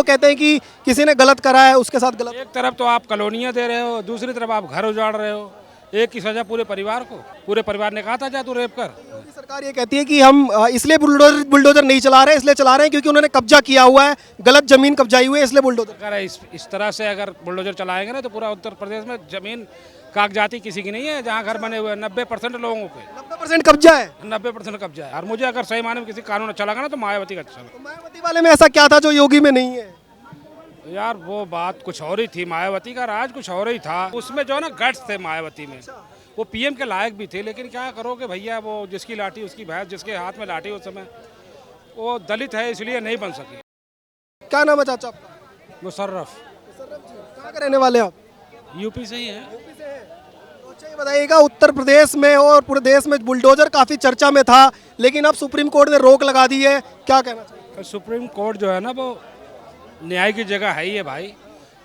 वो कहते हैं कि किसी ने गलत करा है उसके साथ गलत। एक तरफ तो आप कॉलोनियाँ दे रहे हो, दूसरी तरफ आप घर उजाड़ रहे हो। एक की सजा पूरे परिवार को, पूरे परिवार ने कहा था जा तू रेप कर। योगी सरकार ये कहती है कि हम इसलिए बुलडोजर नहीं चला रहे, इसलिए चला रहे हैं क्योंकि उन्होंने कब्जा किया हुआ है, गलत जमीन कब्जाई हुई है, इसलिए बुलडोजर। अगर इस तरह से अगर बुलडोजर चलाएंगे ना तो पूरा उत्तर प्रदेश में जमीन कागजाती किसी की नहीं है। जहाँ घर बने हुए हैं 90% लोगों पे 90% कब्जा है। 90% कब्जा है। और मुझे अगर सही माने में किसी कानून अच्छा लगा ना तो मायावती का अच्छा लगा। तो मायावती वाले में ऐसा क्या था जो योगी में नहीं है? यार वो बात कुछ और ही थी, मायावती का राज कुछ और ही था। उसमें जो है ना गट्स थे मायावती में, वो पीएम के लायक भी थे। लेकिन क्या करोगे भैया, वो जिसकी लाठी उसकी भैंस, जिसके हाथ में लाठी उस समय वो दलित है इसलिए नहीं बन सकी। क्या नाम है चाचा आपका? मुशर्रफ कहाँ के रहने वाले हैं आप? यूपी से ही है। तो अच्छा ये बताइएगा, उत्तर प्रदेश में और पूरे देश में बुलडोजर काफी चर्चा में था, लेकिन अब सुप्रीम कोर्ट ने रोक लगा दी है, क्या कहना चाहिए? सुप्रीम कोर्ट जो है ना वो न्याय की जगह है ही है भाई।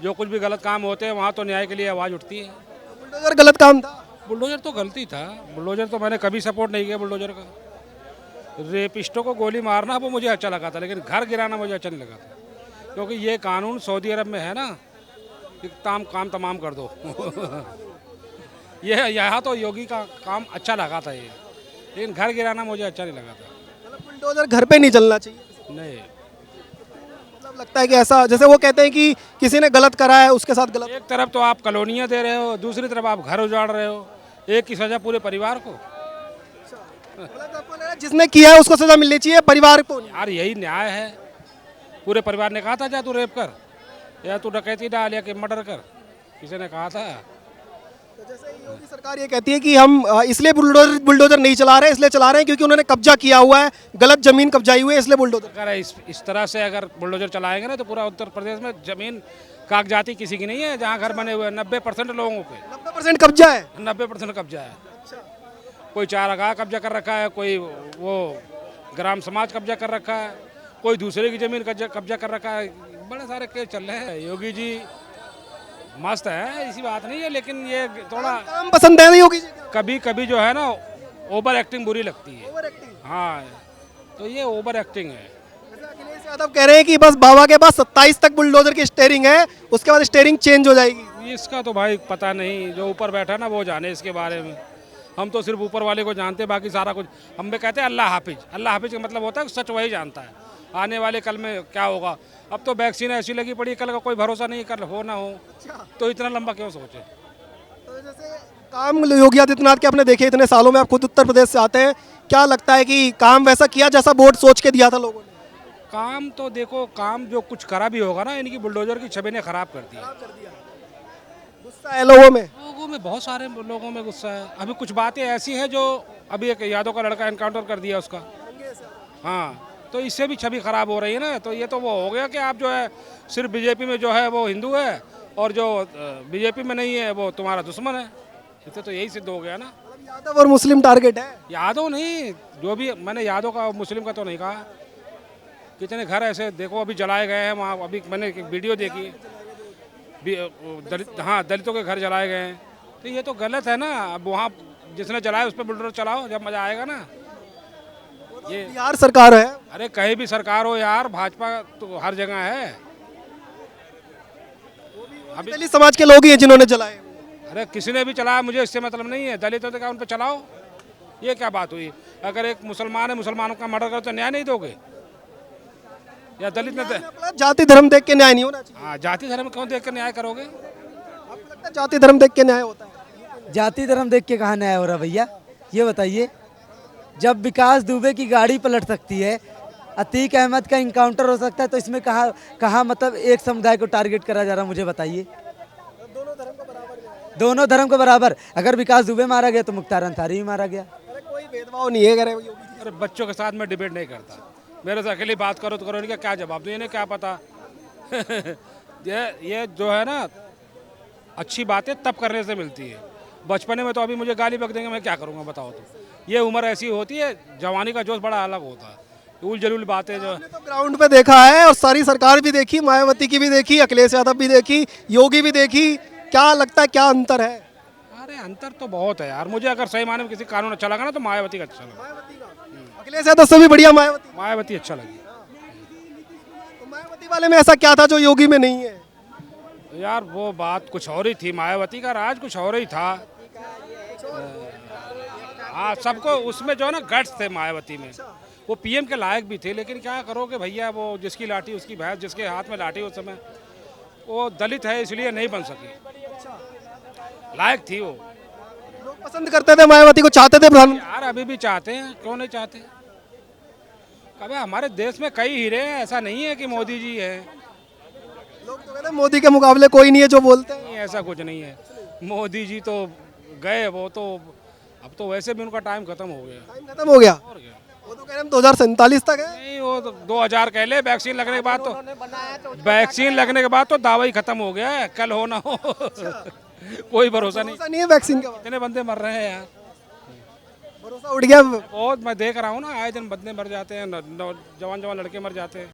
जो कुछ भी गलत काम होते हैं वहाँ तो न्याय के लिए आवाज़ उठती है। बुलडोजर गलत काम था। बुलडोजर तो गलती था। बुलडोजर तो मैंने कभी सपोर्ट नहीं किया बुलडोजर का। रेपिस्टों को गोली मारना वो मुझे अच्छा लगा था, लेकिन घर गिराना मुझे अच्छा नहीं लगा था। क्योंकि ये कानून सऊदी अरब में है ना कि काम तमाम कर दो। ये यहाँ तो योगी का काम अच्छा लगा था ये, लेकिन घर गिराना मुझे अच्छा नहीं लगा था। मतलब बुलडोजर घर पे नहीं चलना चाहिए। नहीं, मतलब लगता है कि ऐसा, जैसे वो कहते हैं कि किसी ने गलत करा है उसके साथ गलत। एक तरफ तो आप कॉलोनियाँ दे रहे हो, दूसरी तरफ आप घर उजाड़ रहे हो। एक की सजा पूरे परिवार को। मतलब आपको लग रहा है जिसने किया है उसको सजा मिलनी चाहिए, परिवार को नहीं। यार यही न्याय है। पूरे परिवार ने कहा था जा तू रेप कर, या तू डकैती डाल, या कि मर्डर कर, किसी ने कहा था। तो जैसे योगी सरकार ये कहती है कि हम इसलिए बुलडोजर नहीं चला रहे, इसलिए चला रहे हैं क्योंकि उन्होंने कब्जा किया हुआ है, गलत जमीन कब्जाई हुई है, इसलिए बुलडोजर। अगर इस तरह से अगर बुलडोजर चलाएंगे ना तो पूरा उत्तर प्रदेश में जमीन कागजाती किसी की नहीं है। जहाँ घर बने हुए हैं 90% लोगों पे 90% कब्जा है। 90% कब्जा है। कोई चारागाह कब्जा कर रखा है, कोई वो ग्राम समाज कब्जा कर रखा है, कोई दूसरे की जमीन कब्जा कर रखा है। बड़े सारे केस चल रहे हैं। योगी जी मस्त है, ऐसी बात नहीं है, लेकिन ये थोड़ा काम पसंद है ना योगी जी? कभी कभी जो है ना ओवर एक्टिंग बुरी लगती है। Over acting. हाँ, तो ये ओवर एक्टिंग है। अखिलेश यादव कह रहे हैं कि बस बाबा के पास 27 तक बुलडोजर की स्टेयरिंग है, उसके बाद स्टेयरिंग चेंज हो जाएगी। इसका तो भाई पता नहीं, जो ऊपर बैठा ना वो जाने इसके बारे में। हम तो सिर्फ ऊपर वाले को जानते, बाकी सारा कुछ हम भी कहते हैं अल्लाह हाफिज। अल्लाह हाफिज का मतलब होता है सच वही जानता है आने वाले कल में क्या होगा। अब तो वैक्सीन ऐसी लगी पड़ी, कल का कोई भरोसा नहीं, कल हो ना हो। तो इतना लंबा क्यों सोचे। तो जैसे काम योगी आदित्यनाथ के आपने देखे इतने सालों में, आप खुद उत्तर प्रदेश से आते हैं, क्या लगता है कि काम वैसा किया जैसा वोट सोच के दिया था लोगों ने? काम तो देखो, काम जो कुछ करा भी होगा ना, इनकी बुलडोजर की छवि ने खराब कर दी। गुस्सा है लोगों में। लोगों में बहुत सारे लोगों में गुस्सा है। अभी कुछ बातें ऐसी हैं जो अभी एक यादव का लड़का एनकाउंटर कर दिया उसका। हाँ, तो इससे भी छवि खराब हो रही है ना। तो ये तो वो हो गया कि आप जो है सिर्फ बीजेपी में जो है वो हिंदू है, और जो बीजेपी में नहीं है वो तुम्हारा दुश्मन है। इससे तो यही सिद्ध हो गया ना। यादव और मुस्लिम टारगेट है। यादव नहीं, जो भी मैंने यादव का मुस्लिम का तो नहीं कहा। कितने घर ऐसे देखो अभी जलाए गए हैं वहाँ। अभी मैंने एक वीडियो देखी, हाँ, दलितों के घर जलाए गए हैं। तो ये तो गलत है ना। अब वहाँ जिसने जलाया उस पर बुलडोजर चलाओ, जब मजा आएगा ना। ये बिहार सरकार है। अरे कहीं भी सरकार हो यार, भाजपा तो हर जगह है। अभी दलित समाज के लोग ही हैं जिन्होंने जलाए। अरे किसी ने भी चलाया, मुझे इससे मतलब नहीं है। दलितों ने कहा उन पर चलाओ, ये क्या बात हुई। अगर एक मुसलमान है, मुसलमानों का मर्डर करो तो न्याय नहीं दोगे? या दलित ने जाति धर्म देख के न्याय नहीं होना चाहिए। हाँ, जाति धर्म क्यों देख कर न्याय करोगे? आपको लगता है जाति धर्म देख के न्याय होता है? जाति धर्म देख के कहाँ न्याय हो रहा भैया, ये बताइए। जब विकास दुबे की गाड़ी पलट सकती है, अतीक अहमद का इनकाउंटर हो सकता है, तो इसमें कहाँ मतलब एक समुदाय को टारगेट करा जा रहा, मुझे बताइए। दोनों धर्म को बराबर। अगर विकास दुबे मारा गया तो मुख्तार अंसारी भी मारा गया। अरे कोई भेदभाव नहीं है। अरे बच्चों के साथ मैं डिबेट नहीं करता। मेरे से अकेली बात करो तो करो, इनका क्या जवाब दूँ, इन्हें क्या पता। ये जो है ना, अच्छी बातें तब करने से मिलती है। बचपने में तो अभी मुझे गाली बक देंगे, मैं क्या करूँगा बताओ। तो ये उम्र ऐसी होती है, जवानी का जोश बड़ा अलग होता है। उल जलूल बातें जो तो ग्राउंड पे देखा है, और सारी सरकार भी देखी, मायावती की भी देखी, अखिलेश यादव भी देखी, योगी भी देखी, क्या लगता है क्या अंतर है? अरे अंतर तो बहुत है यार। मुझे अगर सही माने में किसी कानून अच्छा लगा ना तो मायावती का अच्छा लगा। अखिलेश यादव से भी बढ़िया मायावती। मायावती अच्छा लगी। तो मायावती मायावती वाले में ऐसा क्या था जो योगी में नहीं है? यार वो बात कुछ और ही थी, मायावती का राज कुछ और ही था। हाँ, सबको उसमें जो है ना गट्स थे मायावती में, वो पीएम के लायक भी थे, लेकिन क्या करोगे भैया, वो जिसकी लाठी उसकी भैंस, जिसके हाथ में लाठी उस समय वो दलित है इसलिए नहीं बन सकी। लायक थी वो। लोग पसंद करते थे मायावती को, चाहते थे प्रधानमंत्री। यार अभी भी चाहते हैं, क्यों नहीं चाहते। कभी हमारे देश में कई हीरे हैं, ऐसा नहीं है कि मोदी जी है। लोग तो कहते हैं मोदी के मुकाबले कोई नहीं है जो बोलते हैं। नहीं, ऐसा कुछ नहीं है। मोदी जी तो गए, वो तो अब तो वैसे भी उनका टाइम खत्म हो गया। टाइम खत्म हो गया। और क्या। वो तो कह रहे हैं 2047 तक है। नहीं, वो तो 2000 कह ले, वैक्सीन लगने के बाद तो वैक्सीन लगने के बाद तो दावा ही खत्म हो गया है, कल हो ना हो। कोई भरोसा नहीं। भरोसा नहीं है वैक्सीन का। इतने बंदे मर रहे हैं यार, भरोसा उठ गया। बहुत मैं देख रहा हूँ ना, आए दिन बंदे मर जाते हैं, जवान जवान लड़के मर जाते हैं।